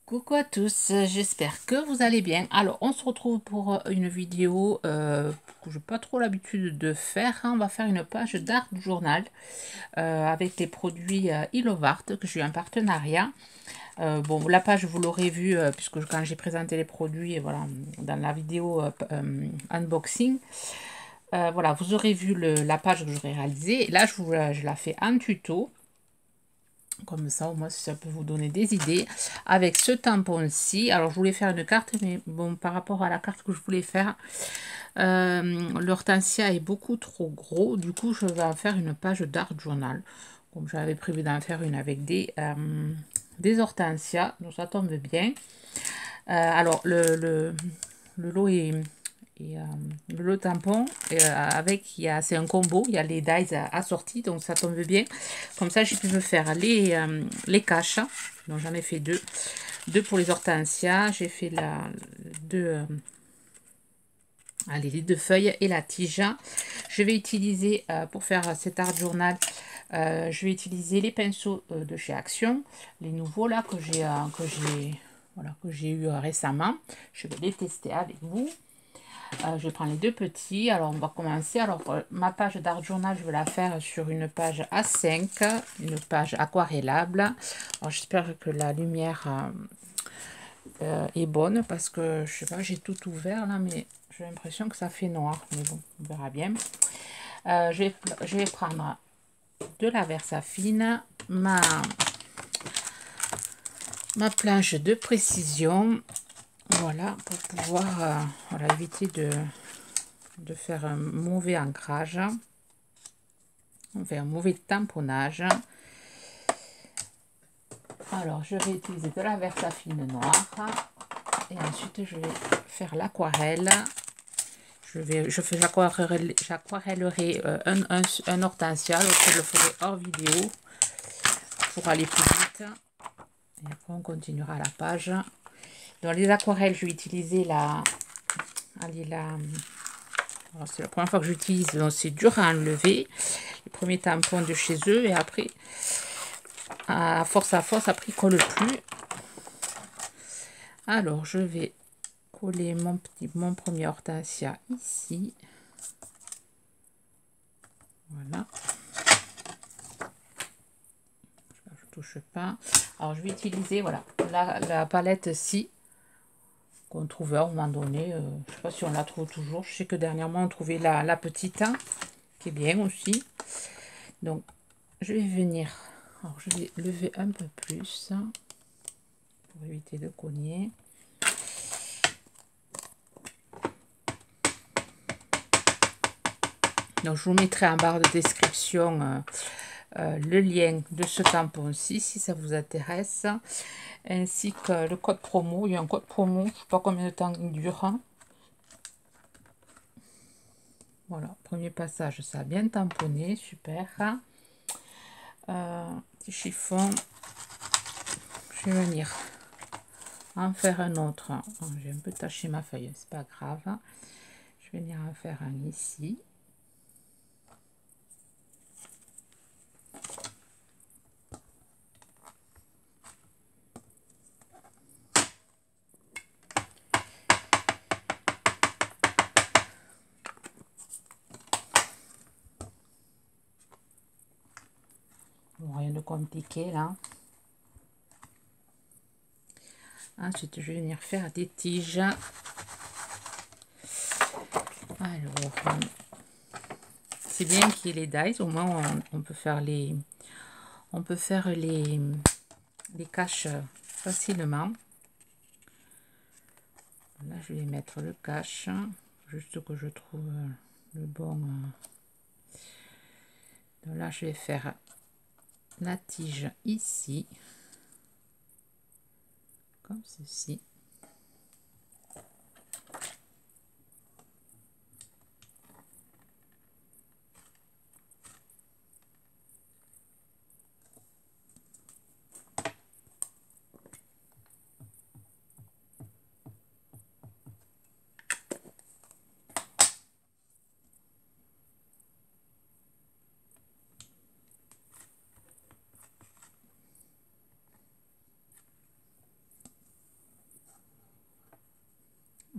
Coucou à tous, j'espère que vous allez bien. Alors, on se retrouve pour une vidéo que je n'ai pas trop l'habitude de faire. On va faire une page d'art journal avec les produits Ilovart que j'ai eu en partenariat. Bon, la page, vous l'aurez vu puisque quand j'ai présenté les produits, voilà, dans la vidéo unboxing. Voilà, vous aurez vu la page que j'aurais réalisée. Là, je la fais en tuto. Comme ça, au moins, ça peut vous donner des idées. Avec ce tampon-ci, alors je voulais faire une carte, mais bon, par rapport à la carte que je voulais faire, l'hortensia est beaucoup trop gros. Du coup, je vais en faire une page d'art journal. Comme j'avais prévu d'en faire une avec des hortensias, donc ça tombe bien. Alors, le lot est le tampon avec, c'est un combo, il y a les dies assortis, donc ça tombe bien. Comme ça, j'ai pu me faire les caches. Donc j'en ai fait deux pour les hortensias. J'ai fait les deux feuilles et la tige. Je vais utiliser pour faire cet art journal, je vais utiliser les pinceaux de chez Action, les nouveaux là que j'ai eu récemment. Je vais les tester avec vous. Je prends les deux petits. Alors, on va commencer. Alors, ma page d'art journal, je vais la faire sur une page A5, une page aquarellable. Alors, j'espère que la lumière est bonne parce que, je sais pas, j'ai tout ouvert là, mais j'ai l'impression que ça fait noir. Mais bon, on verra bien. Je vais prendre de la Versafine, ma planche de précision. Voilà, pour pouvoir voilà, éviter de faire un mauvais ancrage. On fait un mauvais tamponnage. Alors, je vais utiliser de la Versafine noire. Et ensuite, je vais faire l'aquarelle. J'aquarellerai un hortensia. L'autre, je le ferai hors vidéo pour aller plus vite. Et après, on continuera la page. Dans les aquarelles, je vais utiliser c'est la première fois que j'utilise, donc c'est dur à enlever. Les premiers tampons de chez eux et après, à force, après il colle plus. Alors, je vais coller mon premier hortensia ici. Voilà. Je touche pas. Alors, je vais utiliser voilà la palette ci qu'on trouvait à un moment donné. Je sais pas si on la trouve toujours. Je sais que dernièrement, on trouvait la petite qui est bien aussi. Donc, je vais venir. Alors, je vais lever un peu plus pour éviter de cogner. Donc, je vous mettrai en barre de description le lien de ce tampon-ci, si ça vous intéresse, ainsi que le code promo. Il y a un code promo, je ne sais pas combien de temps il dure. Voilà, premier passage, ça a bien tamponné, super. Petit chiffon, je vais venir en faire un autre. Oh, j'ai un peu taché ma feuille, c'est pas grave. Je vais venir en faire un ici. Bon, rien de compliqué là. Ensuite, je vais venir faire des tiges. Alors, c'est bien qu'il y ait les dies, au moins on peut faire les caches facilement. Là, je vais mettre le cache, juste que je trouve le bon. Donc là, je vais faire la tige ici, comme ceci.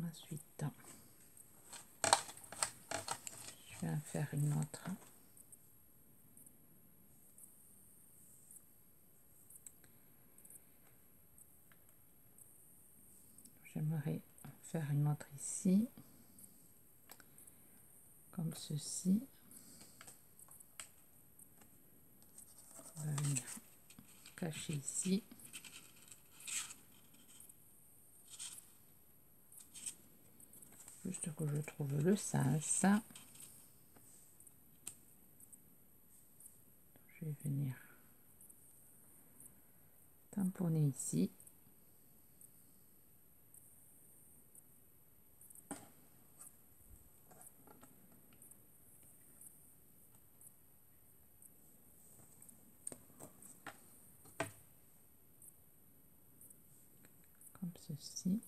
Ensuite, je vais en faire une autre. J'aimerais faire une autre ici, comme ceci. On va venir cacher ici. Juste que je trouve le sens. Je vais venir tamponner ici. Comme ceci.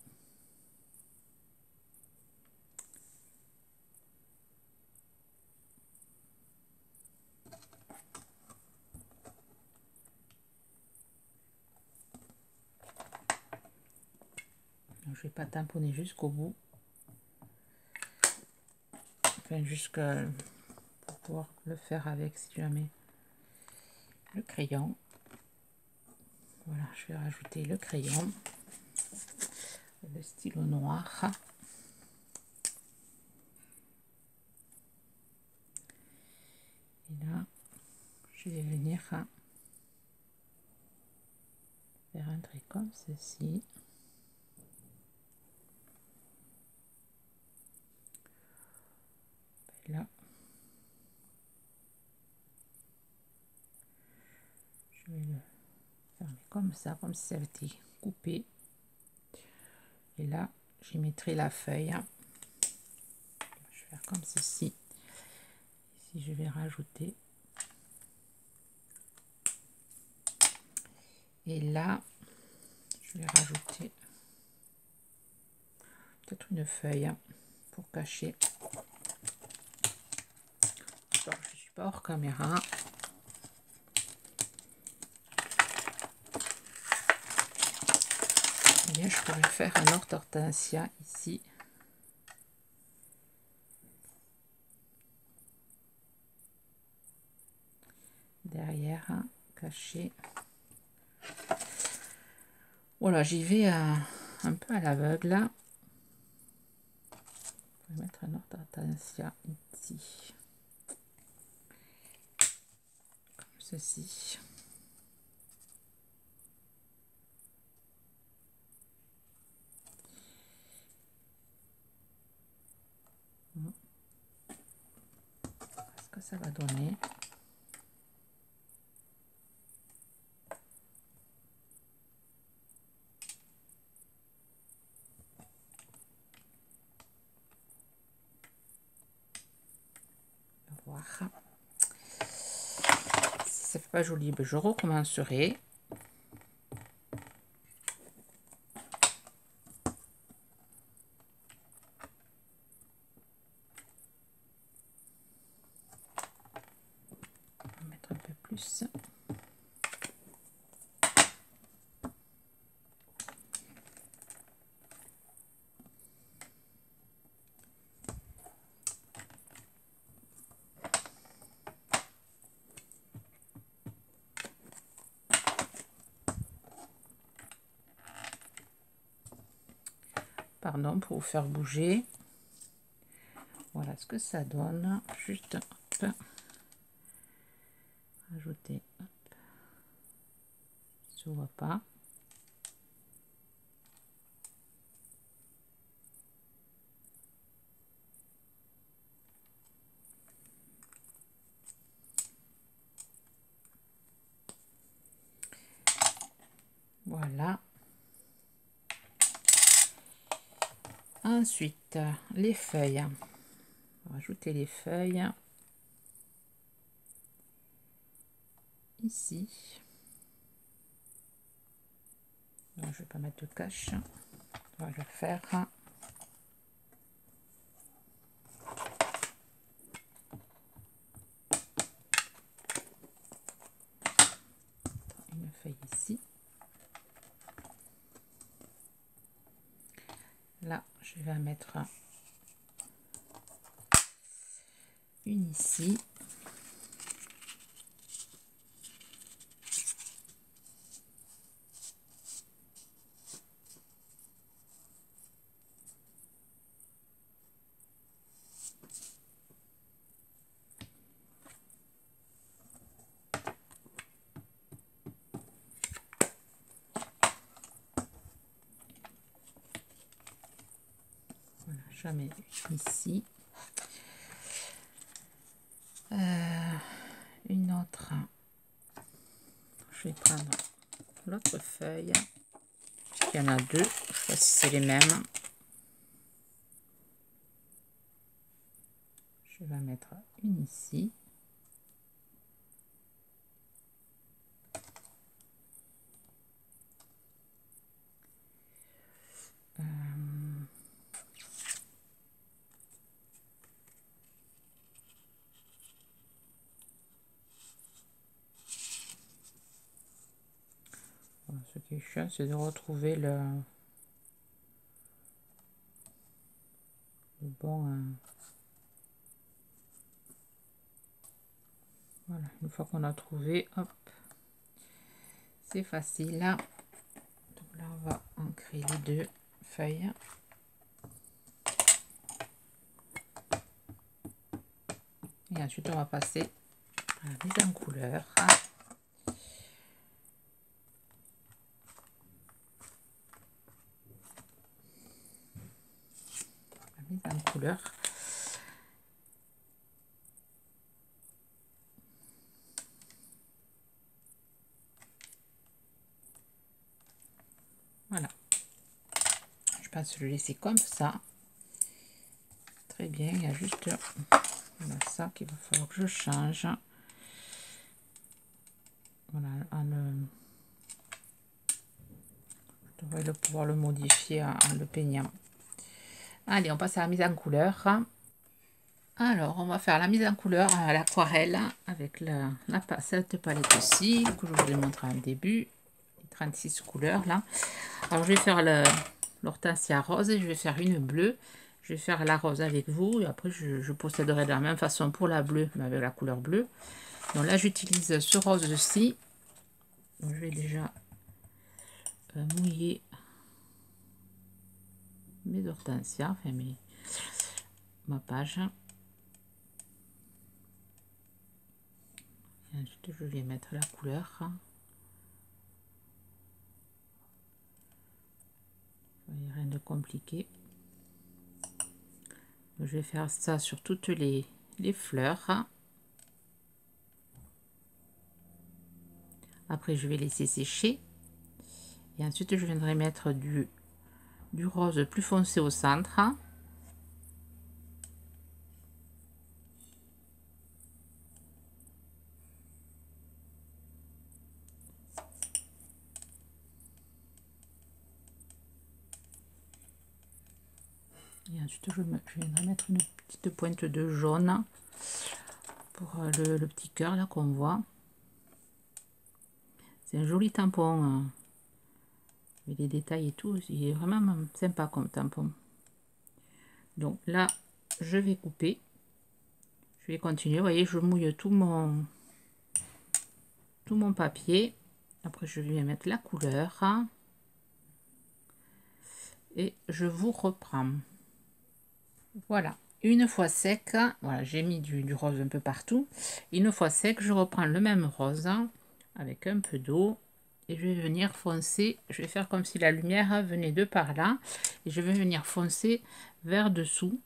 Je vais pas tamponner jusqu'au bout, enfin jusqu'à pour pouvoir le faire avec, si jamais, le crayon. Voilà, je vais rajouter le crayon, le stylo noir. Et là, je vais venir faire un trait comme ceci. Et là, je vais le faire comme ça, comme si ça avait été coupé. Et là, j'y mettrai la feuille. Je vais faire comme ceci. Ici, je vais rajouter. Et là, je vais rajouter peut-être une feuille pour cacher. Alors, je suis pas hors caméra. Bien, je pourrais faire un autre hortensia ici. Derrière, caché. Voilà, j'y vais un peu à l'aveugle. Je vais mettre un autre hortensia ici. Comme ceci. Qu'est-ce que ça va donner? Voir. Si ça fait pas joli, ben je recommencerai. On va mettre un peu plus. Pardon pour vous faire bouger. Voilà ce que ça donne. Juste hop, rajouter. Hop. Ça se voit pas. Voilà. Ensuite, les feuilles. On va rajouter les feuilles ici. Donc, je vais pas mettre de cache. On va le faire. Une feuille ici. Là, je vais en mettre une ici. Voilà, j'en mets ici. Une autre. Je vais prendre l'autre feuille. Il y en a deux. Je ne sais pas si c'est les mêmes. Je vais en mettre une ici. Ce qui est chiant, c'est de retrouver le bon. Voilà, une fois qu'on a trouvé, hop, c'est facile. Donc là, on va ancrer les deux feuilles. Et ensuite, on va passer à la mise en couleur. La mise en couleur. Voilà. Je pense le laisser comme ça. Très bien, il y a juste voilà, ça qu'il va falloir que je change. Voilà, je devrais pouvoir le modifier en le peignant. Allez, on passe à la mise en couleur. Alors, on va faire la mise en couleur à l'aquarelle avec cette palette-ci que je vous ai montré en début. 36 couleurs là. Alors, je vais faire l'hortensia rose et je vais faire une bleue. Je vais faire la rose avec vous et après je procéderai de la même façon pour la bleue, mais avec la couleur bleue. Donc là, j'utilise ce rose-ci. Je vais déjà mouiller mes hortensias, enfin ma page. Et ensuite, je vais mettre la couleur. Rien de compliqué. Je vais faire ça sur toutes les fleurs. Après, je vais laisser sécher. Et ensuite, je viendrai mettre du rose plus foncé au centre. Et ensuite, je viendrai mettre une petite pointe de jaune pour le petit cœur là qu'on voit. C'est un joli tampon. Avec les détails et tout, il est vraiment sympa comme tampon. Donc là, je vais couper. Je vais continuer. Vous voyez, je mouille tout mon papier. Après, je vais mettre la couleur. Et je vous reprends. Voilà. Une fois sec, voilà, j'ai mis du rose un peu partout. Une fois sec, je reprends le même rose avec un peu d'eau. Et je vais venir foncer. Je vais faire comme si la lumière venait de par là. Et je vais venir foncer vers dessous.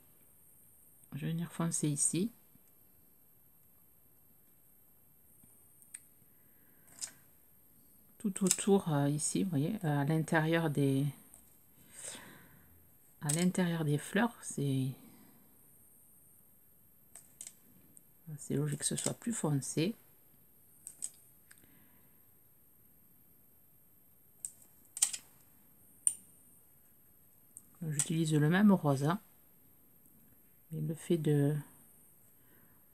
Je vais venir foncer ici. Tout autour ici, vous voyez, à l'intérieur des fleurs, c'est logique que ce soit plus foncé. J'utilise le même rose, hein, mais le fait de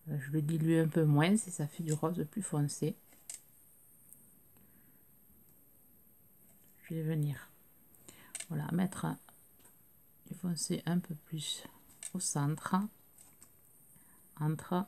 je le dilue un peu moins si ça fait du rose plus foncé. Je vais venir voilà mettre foncer un peu plus au centre, entre.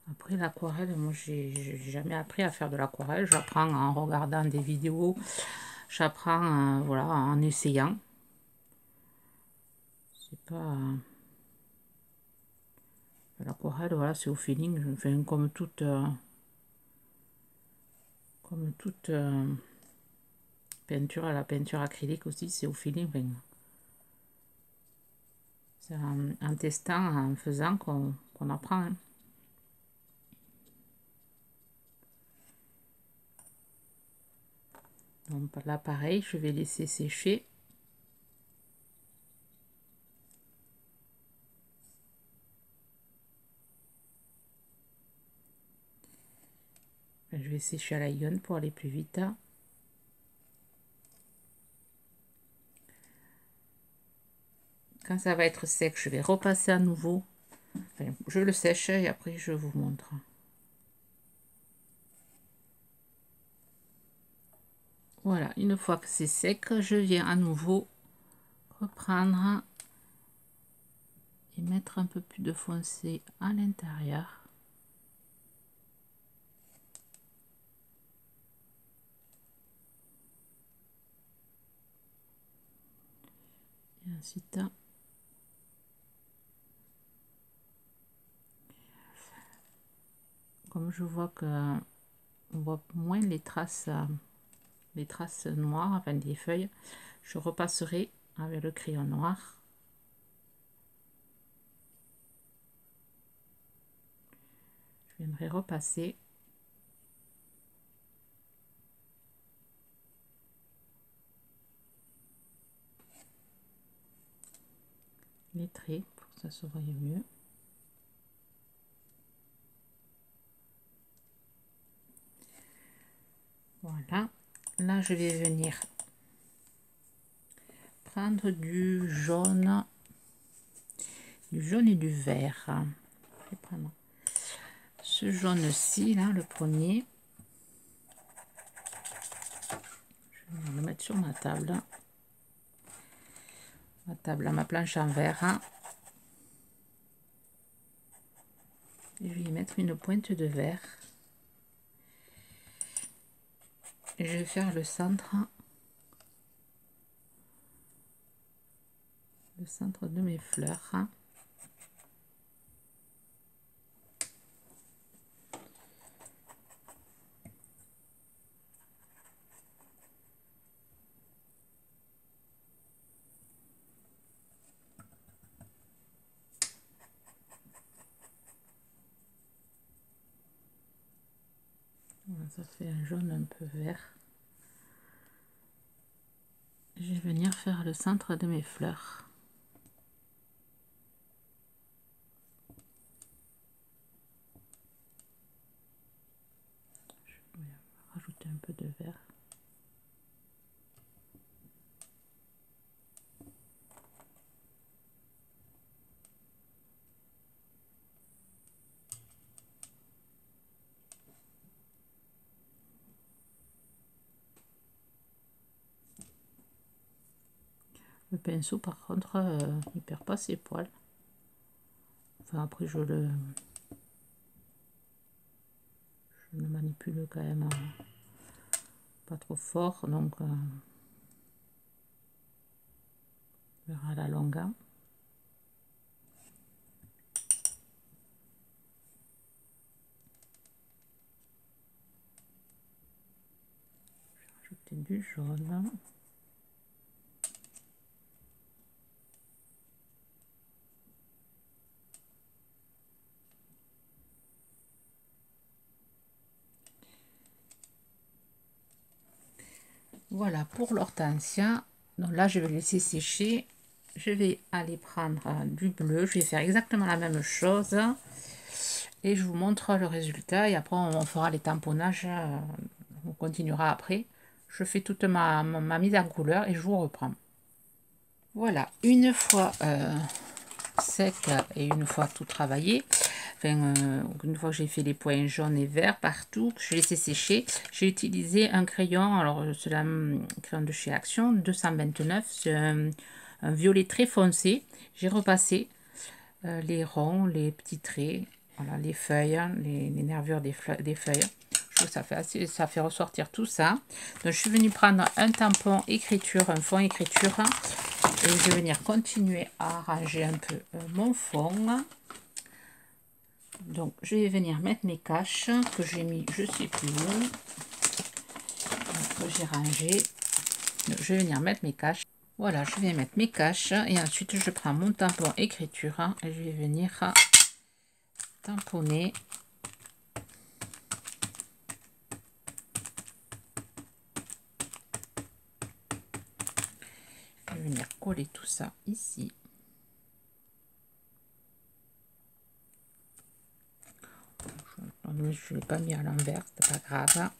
Après l'aquarelle, moi j'ai jamais appris à faire de l'aquarelle, j'apprends en regardant des vidéos, j'apprends voilà, en essayant. C'est pas l'aquarelle, voilà, c'est au feeling, enfin, comme toute peinture, la peinture acrylique aussi, c'est au feeling. Enfin, c'est en testant, en faisant qu'on apprend. Hein. Donc là pareil, je vais laisser sécher. Je vais sécher à l'aïeul pour aller plus vite. Quand ça va être sec, je vais repasser à nouveau. Enfin, je le sèche et après je vous montre. Voilà, une fois que c'est sec, je viens à nouveau reprendre et mettre un peu plus de foncé à l'intérieur. Et ensuite, comme je vois que on voit moins les traces noires, enfin des feuilles, je repasserai avec le crayon noir. Je viendrai repasser. Les traits pour que ça se voie mieux. Voilà, là je vais venir prendre du jaune et du vert. Je vais prendre ce jaune-ci, là, le premier. Je vais le mettre sur ma table. Ma planche en verre. Et je vais y mettre une pointe de vert. Et je vais faire le centre de mes fleurs. Voilà, ça fait un jaune un peu vert. Je vais venir faire le centre de mes fleurs. Je vais rajouter un peu de vert. Le pinceau, par contre, il perd pas ses poils. Enfin, après, je le manipule quand même pas trop fort, donc on verra à la longue. du jaune. Voilà pour l'hortensia. Donc là, je vais laisser sécher. Je vais aller prendre du bleu. Je vais faire exactement la même chose. Et je vous montre le résultat. Et après, on fera les tamponnages. On continuera après. Je fais toute ma mise en couleur et je vous reprends. Voilà, une fois sec et une fois tout travaillé, enfin, une fois que j'ai fait les points jaunes et verts partout, que j'ai laissé sécher, j'ai utilisé un crayon, alors c'est un crayon de chez Action, 229, c'est un violet très foncé. J'ai repassé les ronds, les petits traits, voilà, les feuilles, les nervures des feuilles. Je trouve que ça fait ressortir tout ça. Donc je suis venue prendre un tampon écriture, un fond écriture, et je vais venir continuer à arranger un peu mon fond. Donc je vais venir mettre mes caches que j'ai mis je sais plus où, que j'ai rangé. Donc, je vais venir mettre mes caches. Voilà, je vais mettre mes caches et ensuite je prends mon tampon écriture et je vais venir tamponner. Je vais venir coller tout ça ici. Je ne l'ai pas mis à l'envers, c'est pas grave.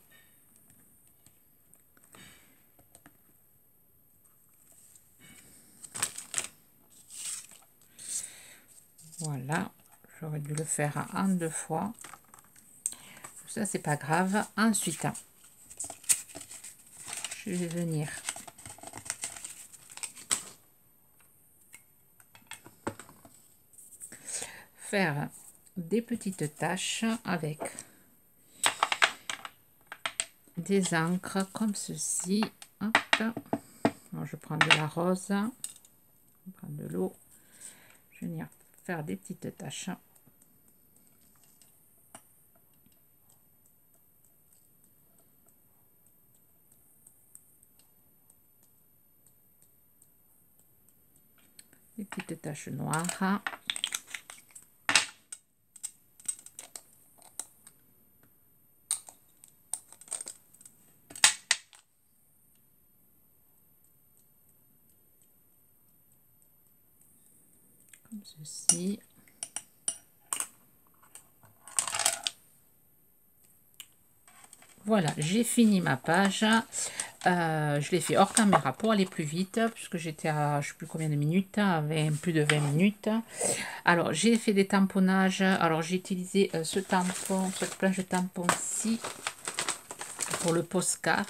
Voilà, j'aurais dû le faire en 2 fois. Ça, c'est pas grave. Ensuite, je vais venir faire des petites taches avec des encres comme ceci. Hop. Alors, je prends de la rose, je prends de l'eau, je vais venir faire des petites taches. Des petites taches noires. Comme ceci. Voilà, j'ai fini ma page. Je l'ai fait hors caméra pour aller plus vite, puisque j'étais à je ne sais plus combien de minutes, plus de 20 minutes. Alors, j'ai fait des tamponnages. Alors, j'ai utilisé ce tampon, cette planche de tampon-ci pour le postcard.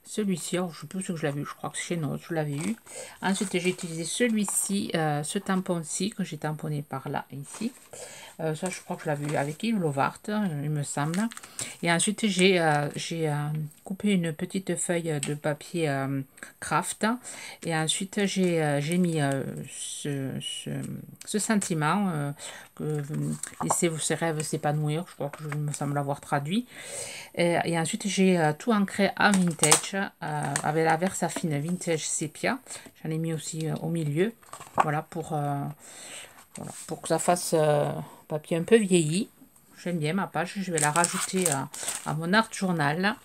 Celui-ci, je ne sais plus si je l'avais eu, je crois que chez nous, je l'avais eu. Ensuite, j'ai utilisé celui-ci, ce tampon-ci que j'ai tamponné par là, ici. Ça, je crois que je l'avais eu avec Yves Lovart, il me semble. Et ensuite, j'ai coupé une petite feuille de papier craft. Et ensuite, j'ai mis ce sentiment que laissez vos rêves s'épanouir. Je crois que je me semble l'avoir traduit. Et ensuite, j'ai tout ancré en vintage avec la Versafine Vintage Sepia. J'en ai mis aussi au milieu. Voilà, pour que ça fasse papier un peu vieilli. J'aime bien ma page. Je vais la rajouter à mon art journal.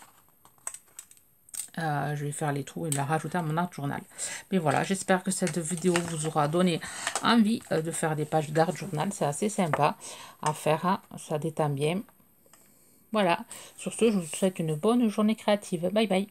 Je vais faire les trous et la rajouter à mon art journal. Mais voilà, j'espère que cette vidéo vous aura donné envie de faire des pages d'art journal. C'est assez sympa à faire. Ça détend bien. Voilà. Sur ce, je vous souhaite une bonne journée créative. Bye bye.